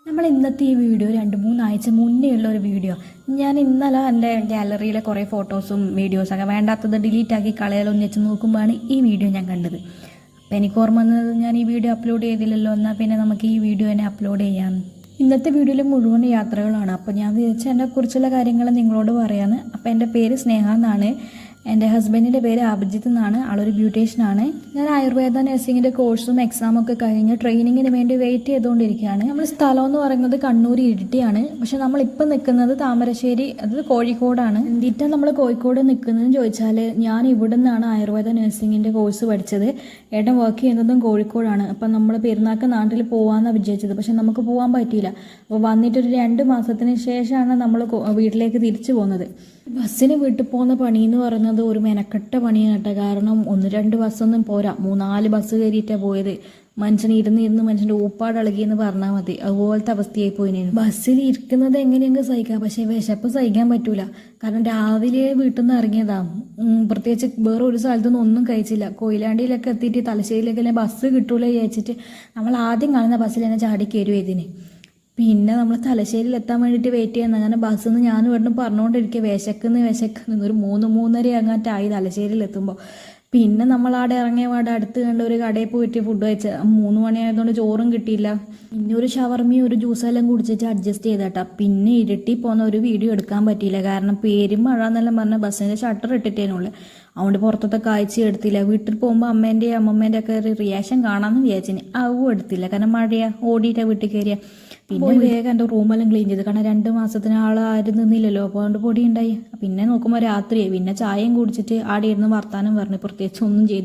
നമ്മൾ ഇന്നത്തെ ഈ വീഡിയോ 2-3 ആഴ്ച മുന്നേ ഉള്ള ഒരു വീഡിയോ. ഞാൻ ഇന്നലെ എൻ്റെ ഗാലറിയിലെ കുറേ ഫോട്ടോസും വീഡിയോസൊക്കെ വേണ്ടാത്തത് ഡിലീറ്റ് ആക്കി കളയാലോന്ന് വെച്ച് നോക്കുമ്പോഴാണ് ഈ വീഡിയോ ഞാൻ കണ്ടത്. അപ്പോൾ എനിക്ക് ഓർമ്മ വന്നത് ഞാൻ ഈ വീഡിയോ അപ്ലോഡ് ചെയ്തില്ലല്ലോ, എന്നാൽ പിന്നെ നമുക്ക് ഈ വീഡിയോ തന്നെ അപ്ലോഡ് ചെയ്യാം. ഇന്നത്തെ വീഡിയോയിൽ മുഴുവൻ യാത്രകളാണ്. അപ്പോൾ ഞാൻ വിചാരിച്ച എന്നെക്കുറിച്ചുള്ള കാര്യങ്ങൾ നിങ്ങളോട് പറയാമെന്ന്. അപ്പോൾ എൻ്റെ പേര് സ്നേഹ എന്നാണ്. എൻ്റെ ഹസ്ബൻഡിൻ്റെ പേര് അഭിജിത്ത് എന്നാണ്. ആളൊരു ബ്യൂട്ടീഷ്യനാണ്. ഞാൻ ആയുർവേദ നഴ്സിങ്ങിൻ്റെ കോഴ്സും എക്സാമൊക്കെ കഴിഞ്ഞ് ട്രെയിനിങ്ങിന് വേണ്ടി വെയിറ്റ് ചെയ്തുകൊണ്ടിരിക്കുകയാണ്. നമ്മൾ സ്ഥലം എന്ന് പറയുന്നത് കണ്ണൂർ ഇരിട്ടിയാണ്. പക്ഷെ നമ്മളിപ്പോൾ നിൽക്കുന്നത് താമരശ്ശേരി, അത് കോഴിക്കോടാണ്. എന്തിട്ടാണ് നമ്മൾ കോഴിക്കോട് നിൽക്കുന്നതെന്ന് ചോദിച്ചാൽ, ഞാൻ ഇവിടെ നിന്നാണ് ആയുർവേദ നഴ്സിങ്ങിൻ്റെ കോഴ്സ് പഠിച്ചത്. ഏട്ടൻ വർക്ക് ചെയ്യുന്നതും കോഴിക്കോടാണ്. അപ്പം നമ്മൾ പെരുന്നാൾക്ക് നാട്ടിൽ പോകാമെന്നാണ് വിചാരിച്ചത്. പക്ഷെ നമുക്ക് പോകാൻ പറ്റിയില്ല. അപ്പോൾ വന്നിട്ടൊരു 2 മാസത്തിന് ശേഷമാണ് നമ്മൾ വീട്ടിലേക്ക് തിരിച്ചു പോകുന്നത്. ബസ്സിന് വീട്ടിൽ പോകുന്ന പണി എന്ന് പറയുന്നത് ഒരു മെനക്കെട്ട പണിയാണ് കേട്ടോ. കാരണം 1-2 ബസ്സൊന്നും പോരാ, 3-4 ബസ് കയറിയിട്ടാണ് പോയത്. മനുഷ്യന് ഇരുന്ന് മനുഷ്യൻ്റെ ഊപ്പാടളകിയെന്ന് പറഞ്ഞാൽ മതി. അതുപോലത്തെ അവസ്ഥയായി പോയിന്. ബസ്സിൽ ഇരിക്കുന്നത് എങ്ങനെയെങ്കിലും സഹിക്കാം, പക്ഷേ വിശപ്പ് സഹിക്കാൻ പറ്റൂല. കാരണം രാവിലെ വീട്ടിൽ നിന്ന് ഇറങ്ങിയതാ, പ്രത്യേകിച്ച് വേറെ ഒരു സ്ഥലത്തൊന്നും ഒന്നും കഴിച്ചില്ല. കൊയിലാണ്ടിയിലൊക്കെ എത്തിയിട്ട് തലശ്ശേരിയിലൊക്കെ ബസ് കിട്ടൂല വിചാരിച്ചിട്ട് നമ്മൾ ആദ്യം കാണുന്ന ബസ്സിൽ തന്നെ ചാടി കയറും ഇതിന്. പിന്നെ നമ്മൾ തലശ്ശേരിയിൽ എത്താൻ വേണ്ടിയിട്ട് വെയിറ്റ് ചെയ്യുന്നത്. അങ്ങനെ ബസ്സിൽ നിന്ന് ഞാൻ ഇവിടുന്ന് പറഞ്ഞുകൊണ്ടിരിക്കുക വിശക്കുന്ന ഒരു 3-3:30 അങ്ങാറ്റായി തലശ്ശേരിയിൽ എത്തുമ്പോൾ. പിന്നെ നമ്മളവിടെ ഇറങ്ങിയ പാടെ അടുത്ത് കണ്ട ഒരു കടയിൽ പോയിട്ട് ഫുഡ് കഴിച്ച് 3 മണിയായതുകൊണ്ട് ചോറും കിട്ടിയില്ല. പിന്നെ ഒരു ഷവർമയും ഒരു ജ്യൂസെല്ലാം കുടിച്ചിട്ട് അഡ്ജസ്റ്റ് ചെയ്തേട്ടാ. പിന്നെ ഇരട്ടി പോകുന്ന ഒരു വീഡിയോ എടുക്കാൻ പറ്റിയില്ല. കാരണം പേരും മഴ എന്നെല്ലാം പറഞ്ഞ ബസ്സിൻ്റെ ഷട്ടർ ഇട്ടിട്ടേനുള്ളു. അതുകൊണ്ട് പുറത്തത്തെ കാഴ്ച എടുത്തില്ല. വീട്ടിൽ പോകുമ്പോൾ അമ്മേൻ്റെയും അമ്മമ്മേൻ്റെ ഒക്കെ ഒരു റിയാക്ഷൻ കാണാമെന്ന് വിചാരിച്ചിന്. അതും എടുത്തില്ല. കാരണം മഴയാ, ഓടിയിട്ടാ വീട്ടിൽ കയറിയ. പിന്നെ വേഗം എൻ്റെ റൂമെല്ലാം ക്ലീൻ ചെയ്ത്. കാരണം 2 മാസത്തിന് ആരും നിന്നില്ലല്ലോ, അപ്പോൾ അതുകൊണ്ട് പൊടി ഉണ്ടായി. പിന്നെ നോക്കുമ്പോൾ രാത്രിയായി. പിന്നെ ചായയും കുടിച്ചിട്ട് ആടെ ഇരുന്ന് വർത്താനം പറഞ്ഞ് പ്രത്യേകിച്ച് ഒന്നും ചെയ്തു.